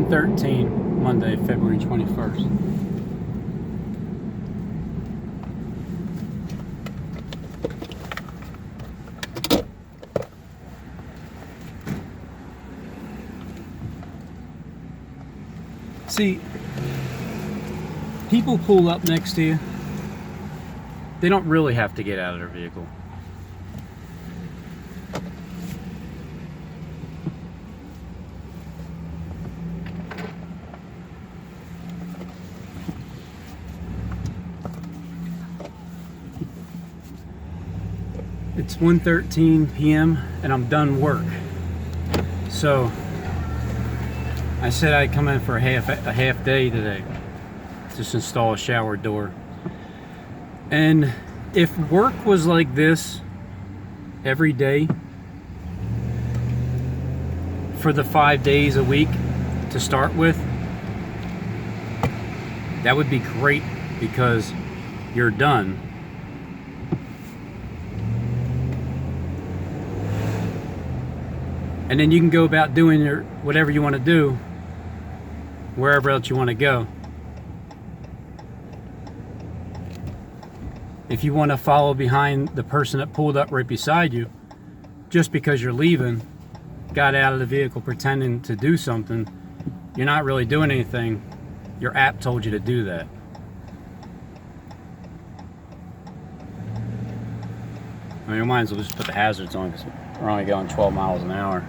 1:13, Monday, February 21st. See, people pull up next to you. They don't really have to get out of their vehicle. It's 1:13 p.m. and I'm done work. So I said I'd come in for a half day today. Just install a shower door. And if work was like this every day for the 5 days a week to start with, that would be great because you're done. And then you can go about doing your whatever you want to do wherever else you want to go. If you want to follow behind the person that pulled up right beside you, just because you're leaving, got out of the vehicle pretending to do something, you're not really doing anything. Your app told you to do that. I mean, we might as well just put the hazards on because we're only going 12 miles an hour.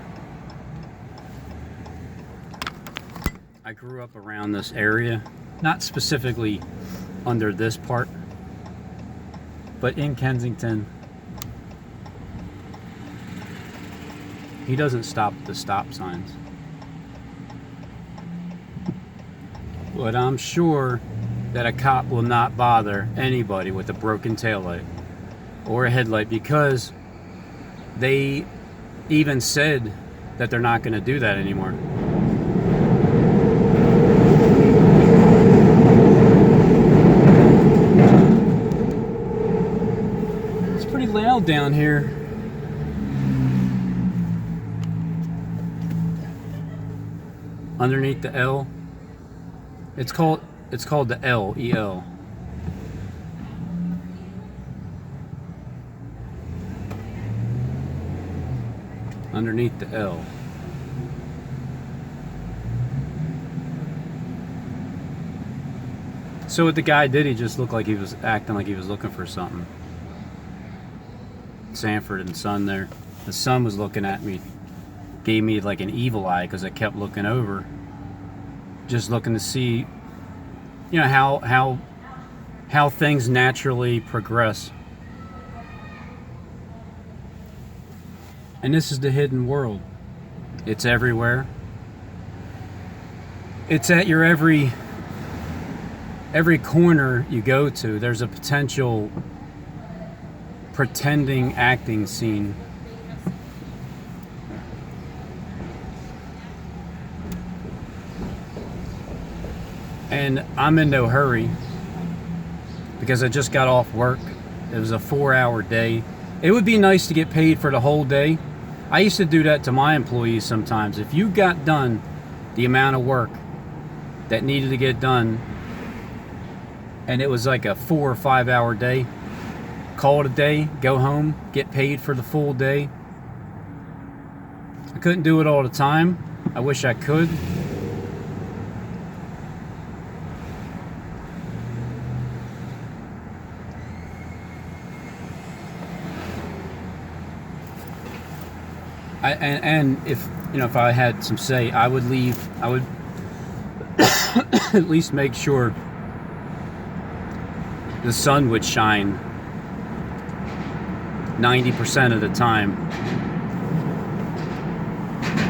I grew up around this area, not specifically under this part, but in Kensington. He doesn't stop at the stop signs. But I'm sure that a cop will not bother anybody with a broken taillight or a headlight because they even said that they're not going to do that anymore. It's pretty loud down here. Underneath the L, it's called the L, E-L. Underneath the L. So what the guy did, he just looked like he was acting like he was looking for something. Sanford and Son there. The son was looking at me, gave me like an evil eye because I kept looking over, just looking to see, you know, how things naturally progress. And this is the hidden world. It's everywhere. It's at your every corner you go to. There's a potential pretending acting scene. And I'm in no hurry because I just got off work. It was a 4-hour day. It would be nice to get paid for the whole day. I used to do that to my employees sometimes. If you got done the amount of work that needed to get done and it was like a 4 or 5 hour day, call it a day, go home, get paid for the full day. I couldn't do it all the time. I wish I could. And if if I had some say, I would at least make sure the sun would shine 90% of the time.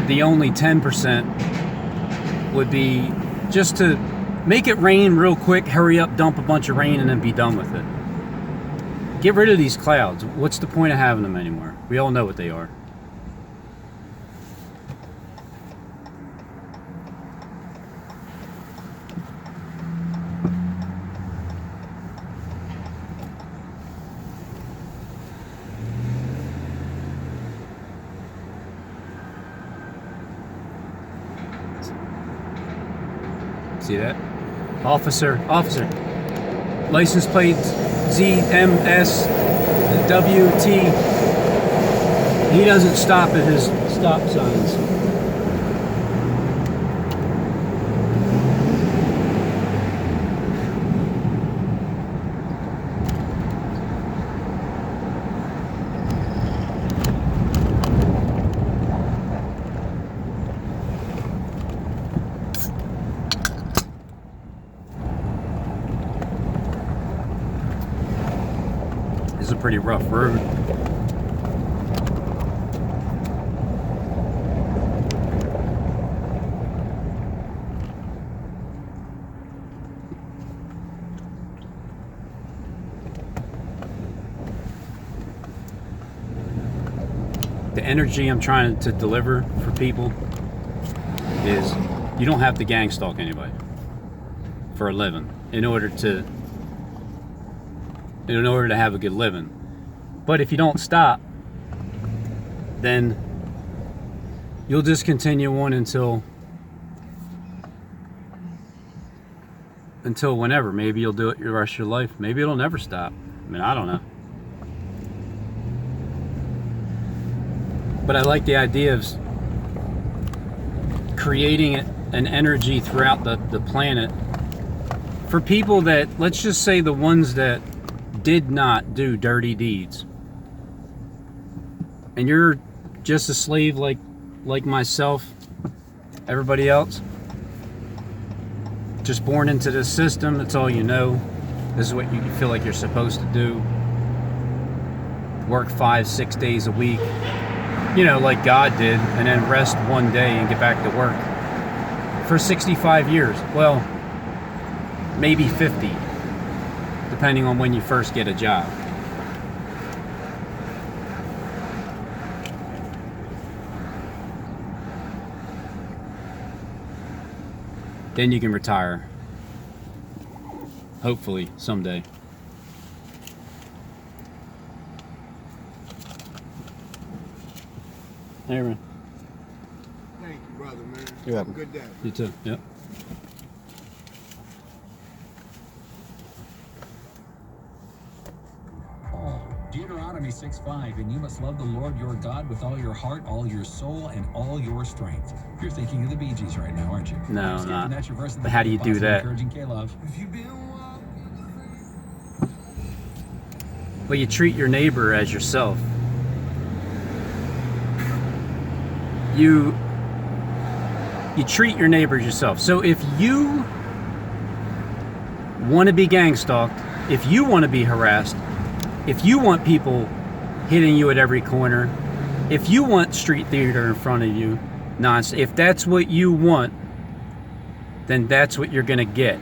The only 10% would be just to make it rain real quick, hurry up, dump a bunch of rain, and then be done with it. Get rid of these clouds. What's the point of having them anymore? We all know what they are. See that? Officer. License plate ZMSWT. He doesn't stop at his stop signs. It's a pretty rough road. The energy I'm trying to deliver for people is you don't have to gang stalk anybody for a living in order to have a good living. But if you don't stop, then you'll just continue on until whenever. Maybe you'll do it the rest of your life. Maybe it'll never stop. I mean, I don't know. But I like the idea of creating an energy throughout the planet for people that, let's just say the ones that did not do dirty deeds. And you're just a slave like myself, everybody else. Just born into this system, that's all you know. This is what you feel like you're supposed to do. Work 5-6 days a week, you know, like God did, and then rest one day and get back to work. For 65 years. Well, maybe 50. Depending on when you first get a job. Then you can retire. Hopefully, someday. Hey, man. Thank you, brother, man. You're Have a welcome. good day. You too, yep. Deuteronomy 6:5, and you must love the Lord your God with all your heart, all your soul, and all your strength. You're thinking of the Bee Gees right now, aren't you? No, I'm not. That's your verse of the But how do day, you do Positive that? Encouraging K-Love. Well, you treat your neighbor as yourself. You treat your neighbor as yourself. So if you want to be gang stalked, if you want to be harassed, if you want people hitting you at every corner, if you want street theater in front of you, if that's what you want, then that's what you're going to get.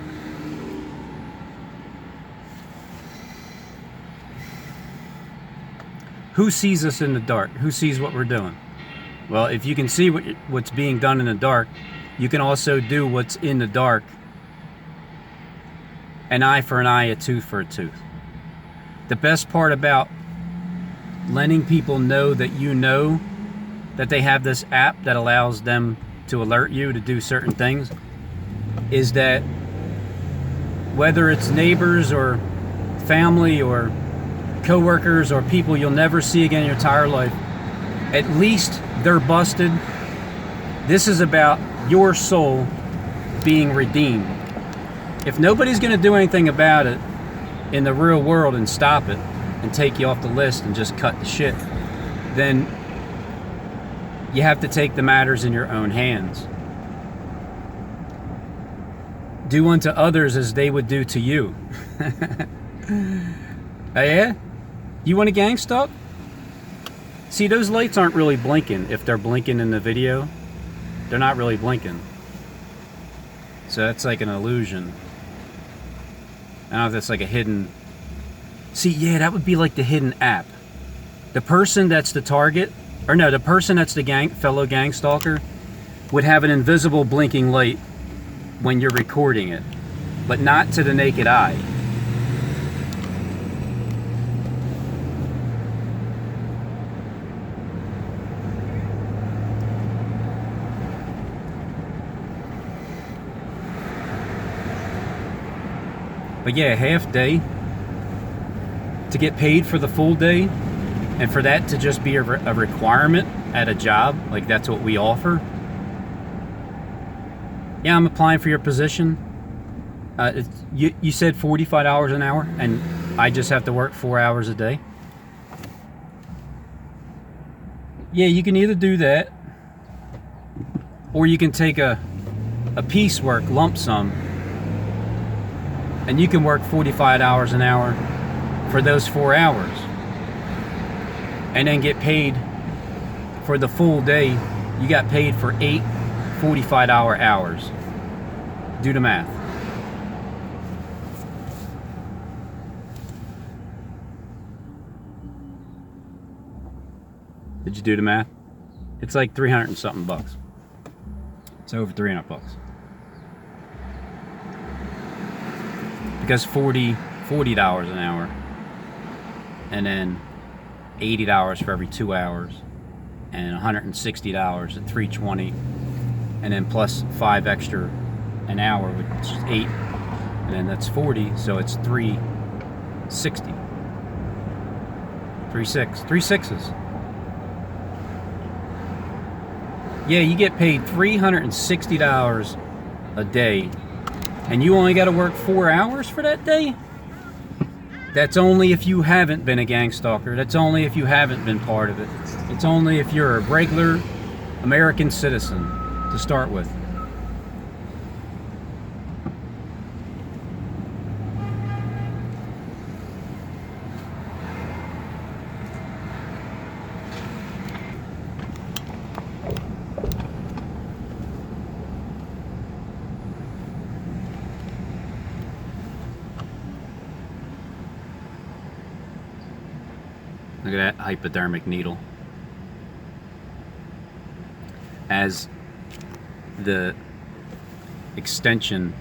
Who sees us in the dark? Who sees what we're doing? Well, if you can see what's being done in the dark, you can also do what's in the dark. An eye for an eye, a tooth for a tooth. The best part about letting people know that you know that they have this app that allows them to alert you to do certain things is that whether it's neighbors or family or co-workers or people you'll never see again in your entire life, at least they're busted. This is about your soul being redeemed. If nobody's going to do anything about it in the real world and stop it and take you off the list and just cut the shit, then you have to take the matters in your own hands. Do unto others as they would do to you. Oh yeah? You want a gang stalk? See, those lights aren't really blinking. If they're blinking in the video, they're not really blinking. So that's like an illusion. I don't know if that's like a hidden... See, yeah, that would be like the hidden app. The person that's the target, or no, the person that's the fellow gang stalker would have an invisible blinking light when you're recording it, but not to the naked eye. But yeah, half day to get paid for the full day, and for that to just be a requirement at a job, like that's what we offer. Yeah, I'm applying for your position. You said $45 an hour, and I just have to work 4 hours a day. Yeah, you can either do that, or you can take a piecework lump sum, and you can work 45 hours an hour for those 4 hours, and then get paid for the full day. You got paid for 8 45-hour hours. Do the math. Did you do the math? It's like 300 and something bucks. It's over 300 bucks. Because $40 an hour, and then $80 for every 2 hours, and $160 at 320, and then plus 5 extra an hour, which is 8, and then that's 40, so it's 360. 3 sixes. Yeah, you get paid $360 a day, and you only got to work 4 hours for that day? That's only if you haven't been a gang stalker. That's only if you haven't been part of it. It's only if you're a regular American citizen to start with. Look at that hypodermic needle. As the extension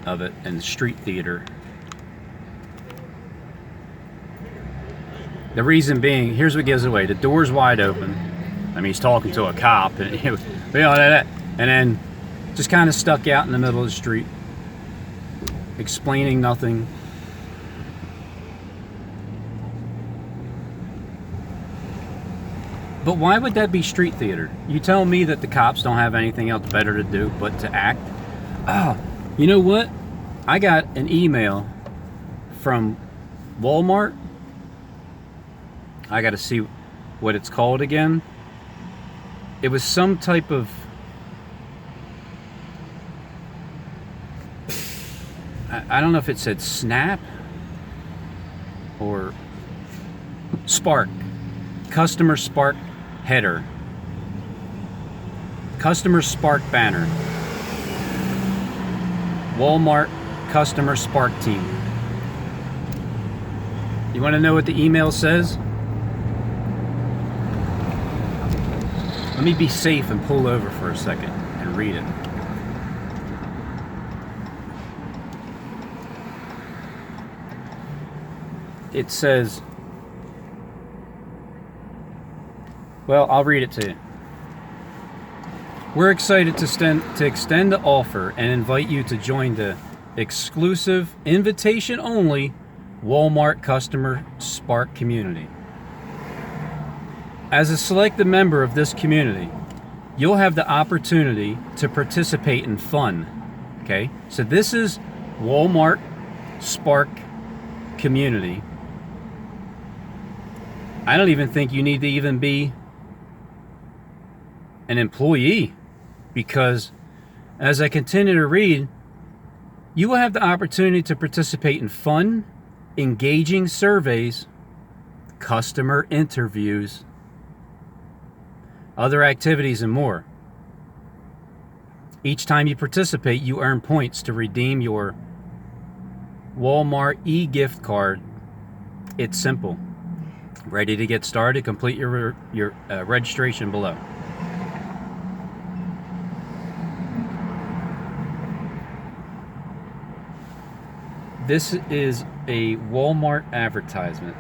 of it in the street theater. The reason being, here's what gives it away. The door's wide open. I mean, he's talking to a cop, and and then just kind of stuck out in the middle of the street, explaining nothing. But why would that be street theater? You tell me that the cops don't have anything else better to do but to act? Oh, you know what? I got an email from Walmart. I got to see what it's called again. It was some type of... I don't know if it said Snap or Spark. Customer Spark header. Customer Spark banner. Walmart Customer Spark team. You want to know what the email says? Let me be safe and pull over for a second and read it. It says, well, I'll read it to you. We're excited to extend the offer and invite you to join the exclusive, invitation-only Walmart Customer Spark community. As a selected member of this community, you'll have the opportunity to participate in fun. Okay? So this is Walmart Spark community. I don't even think you need to even be an employee, because as I continue to read, you will have the opportunity to participate in fun, engaging surveys, customer interviews, other activities, and more. Each time you participate, you earn points to redeem your Walmart e-gift card. It's simple. Ready to get started? Complete your registration below. This is a Walmart advertisement.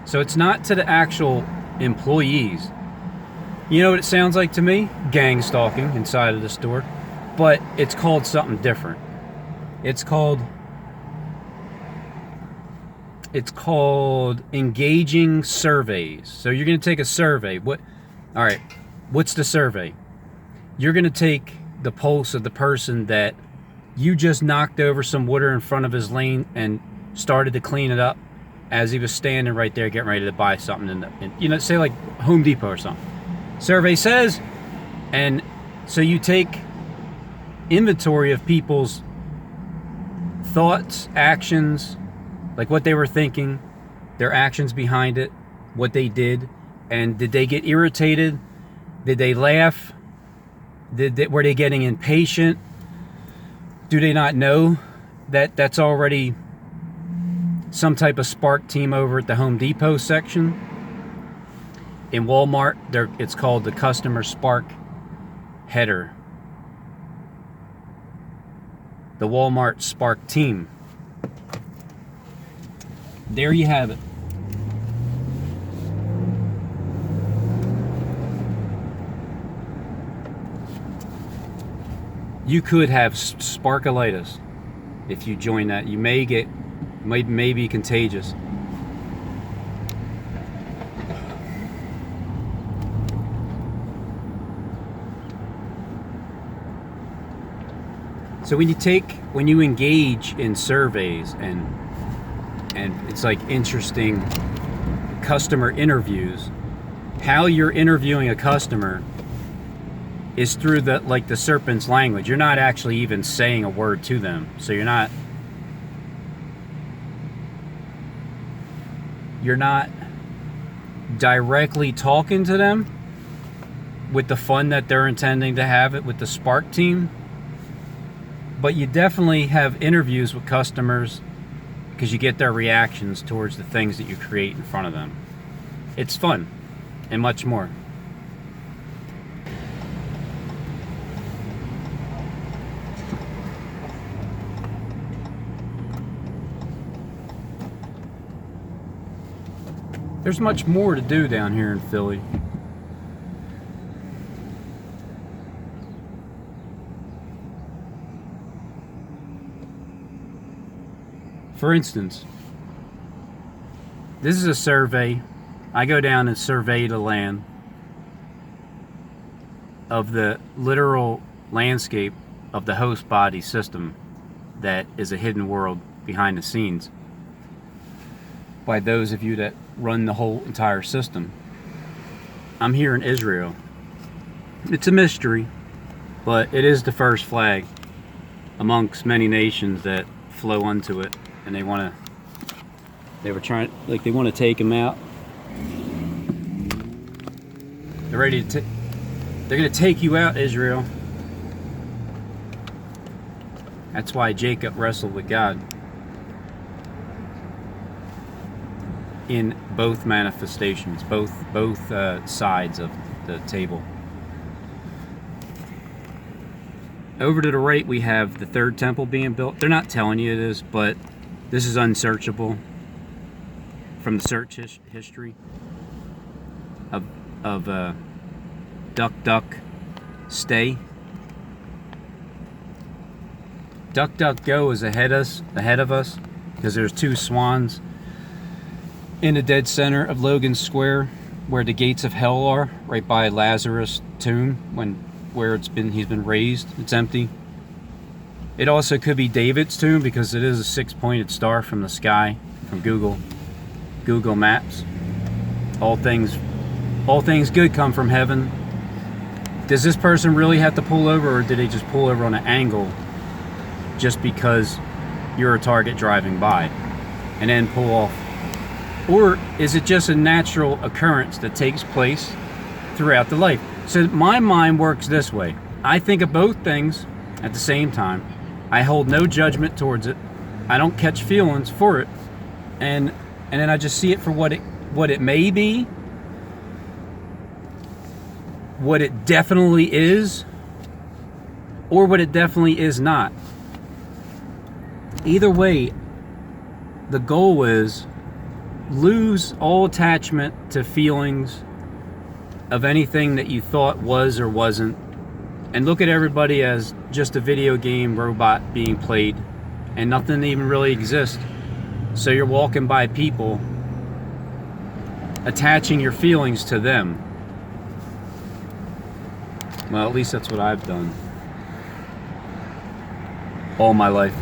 So it's not to the actual employees. You know what it sounds like to me? Gang stalking inside of the store. But it's called something different. It's called engaging surveys. So you're going to take a survey. All right, what's the survey? You're going to take the pulse of the person that you just knocked over some water in front of his lane and started to clean it up as he was standing right there getting ready to buy something in say like Home Depot or something. Survey says, and so you take inventory of people's thoughts, actions, like what they were thinking, their actions behind it, what they did, and did they get irritated? Did they laugh? Were they getting impatient? Do they not know that that's already some type of spark team over at the Home Depot section? In Walmart, it's called the Customer Spark Header. The Walmart Spark Team. There you have it. You could have sparkleitis if you join that. You may be contagious. So when you engage in surveys and it's like interesting customer interviews, how you're interviewing a customer is through the serpent's language. You're not actually even saying a word to them. So you're not directly talking to them with the fun that they're intending to have it with the Spark team. But you definitely have interviews with customers because you get their reactions towards the things that you create in front of them. It's fun and much more. There's much more to do down here in Philly. For instance, this is a survey. I go down and survey the land of the literal landscape of the host body system that is a hidden world behind the scenes by those of you that run the whole entire system. I'm here in Israel. It's a mystery, but it is the first flag amongst many nations that flow onto it, and they want to take him out. They're ready to they're going to take you out, Israel. That's why Jacob wrestled with God in both manifestations, both sides of the table. Over to the right, we have the third temple being built. They're not telling you it is, but this is unsearchable from the search history of Duck Stay. DuckDuckGo is ahead of us because there's two swans in the dead center of Logan Square, where the gates of hell are, right by Lazarus' tomb, where he's been raised. It's empty. It also could be David's tomb because it is a six-pointed star from the sky from Google Maps. All things good come from heaven. Does this person really have to pull over, or did they just pull over on an angle just because you're a target driving by and then pull off? Or is it just a natural occurrence that takes place throughout the life? So my mind works this way. I think of both things at the same time. I hold no judgment towards it. I don't catch feelings for it. And then I just see it for what it may be, what it definitely is, or what it definitely is not. Either way, the goal is lose all attachment to feelings of anything that you thought was or wasn't, and look at everybody as just a video game robot being played and nothing even really exists. So you're walking by people, attaching your feelings to them. Well, at least that's what I've done all my life.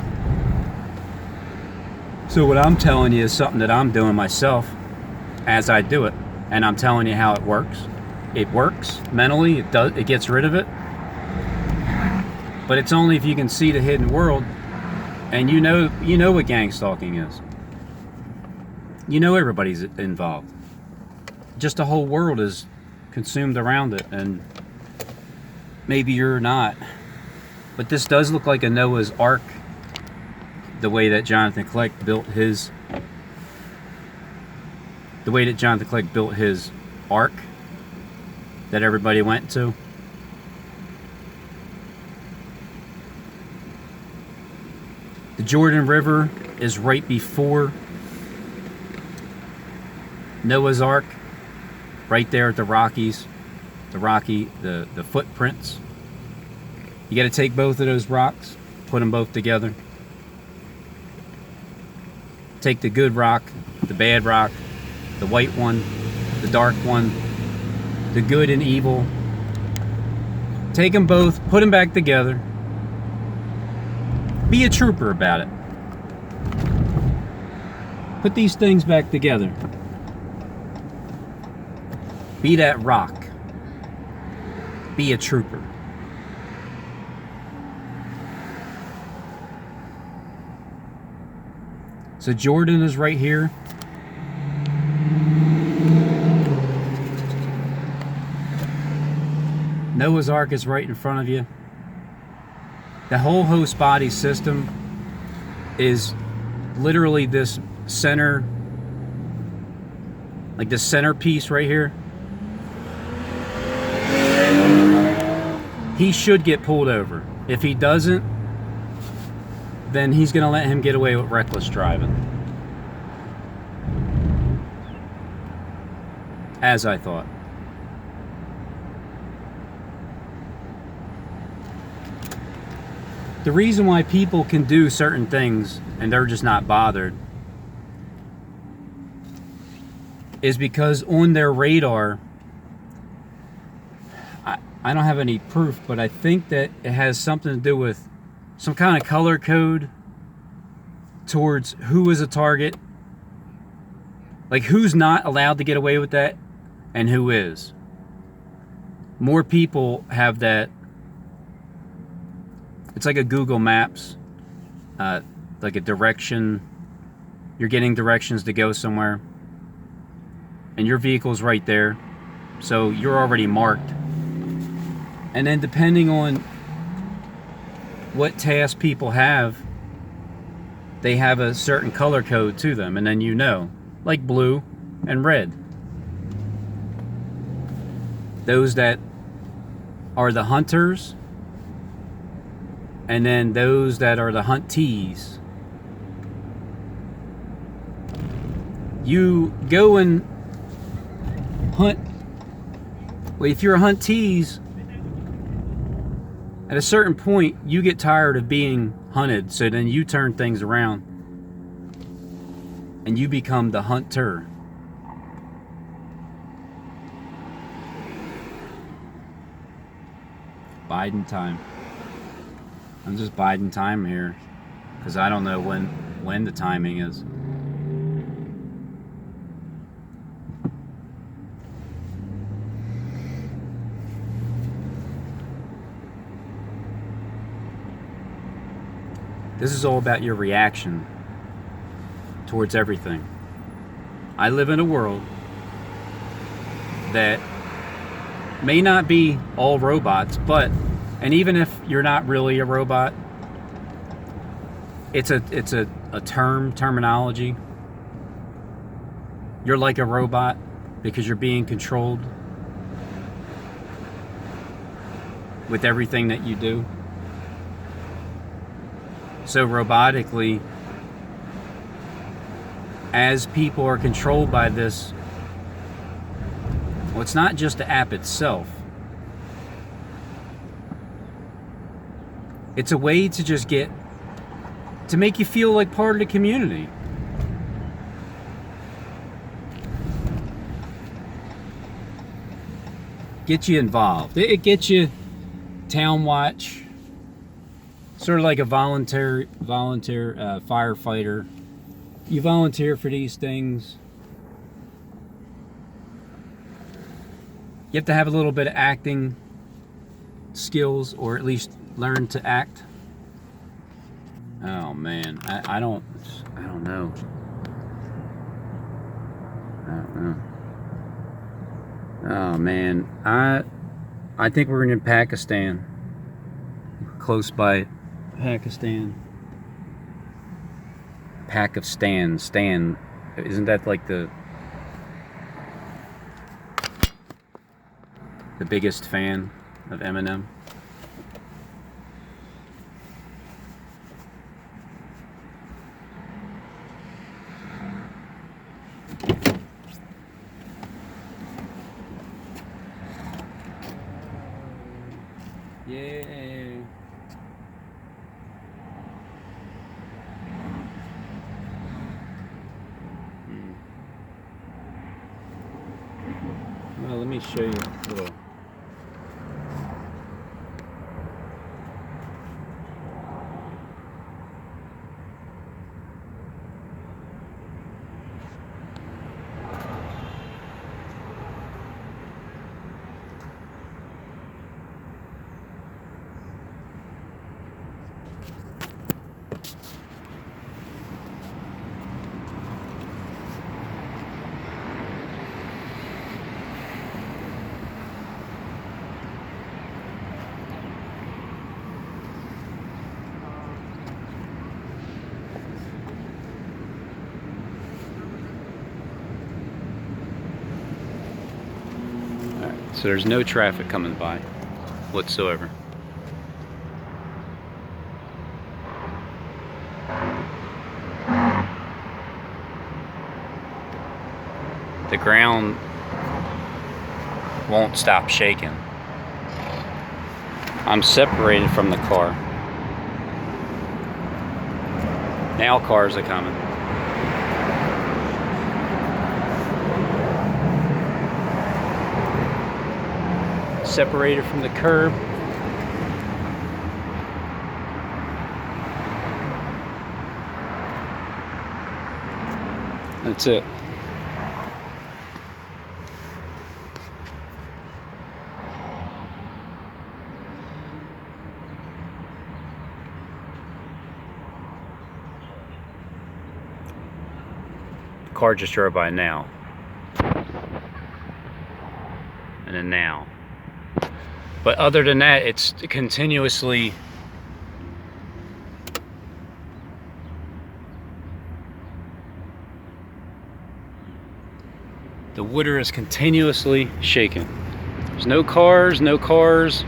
So what I'm telling you is something that I'm doing myself as I do it, and I'm telling you how it works. It works mentally. It gets rid of it. But it's only if you can see the hidden world, and you know what gang stalking is. You know everybody's involved. Just the whole world is consumed around it, and maybe you're not. But this does look like a Noah's Ark, the way that Jonathan Kleck built his ark that everybody went to. The Jordan River is right before Noah's Ark, right there at the Rockies, the footprints. You got to take both of those rocks, put them both together. Take the good rock, the bad rock, the white one, the dark one, the good and evil. Take them both, put them back together. Be a trooper about it. Put these things back together. Be that rock. Be a trooper. So Jordan is right here. Noah's Ark is right in front of you. The whole host body system is literally this center, like the centerpiece right here. He should get pulled over. If he doesn't, then he's going to let him get away with reckless driving. As I thought. The reason why people can do certain things and they're just not bothered is because on their radar, I don't have any proof, but I think that it has something to do with some kind of color code towards who is a target, like who's not allowed to get away with that and who is. More people have that. It's like a Google Maps, like a direction. You're getting directions to go somewhere, and your vehicle's right there, so you're already marked. And then depending on what task people have, they have a certain color code to them, and then you know, like blue and red. Those that are the hunters, and then those that are the huntees. You go and hunt. Well, if you're a huntees, at a certain point, you get tired of being hunted, so then you turn things around and you become the hunter. Biding time. I'm just biding time here because I don't know when the timing is. This is all about your reaction towards everything. I live in a world that may not be all robots, and even if you're not really a robot, it's a terminology. You're like a robot because you're being controlled with everything that you do. So robotically, as people are controlled by this, well, it's not just the app itself. It's a way to just get to make you feel like part of the community. Get you involved. It gets you town watch, sort of like a volunteer firefighter. You volunteer for these things. You have to have a little bit of acting skills, or at least learn to act. Oh man, I don't know. Oh man, I think we're in Pakistan, close by Pakistan. Stan, isn't that like the biggest fan of Eminem? Yeah. Well, let me show you a little. So there's no traffic coming by whatsoever. The ground won't stop shaking. I'm separated from the car. Now cars are coming. Separated from the curb. That's it. The car just drove by now. And then now. But other than that, it's continuously the water is continuously shaking. There's no cars, no cars.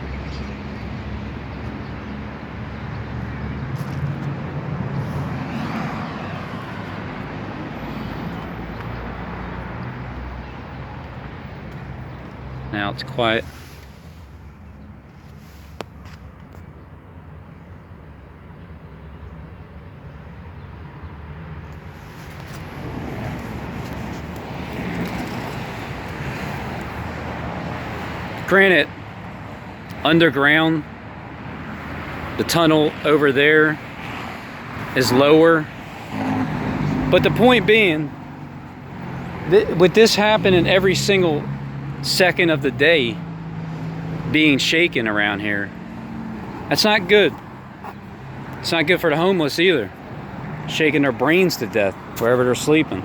Now it's quiet. Granted, underground, the tunnel over there is lower, but the point being, with this happening every single second of the day, being shaken around here, that's not good. It's not good for the homeless either, shaking their brains to death wherever they're sleeping.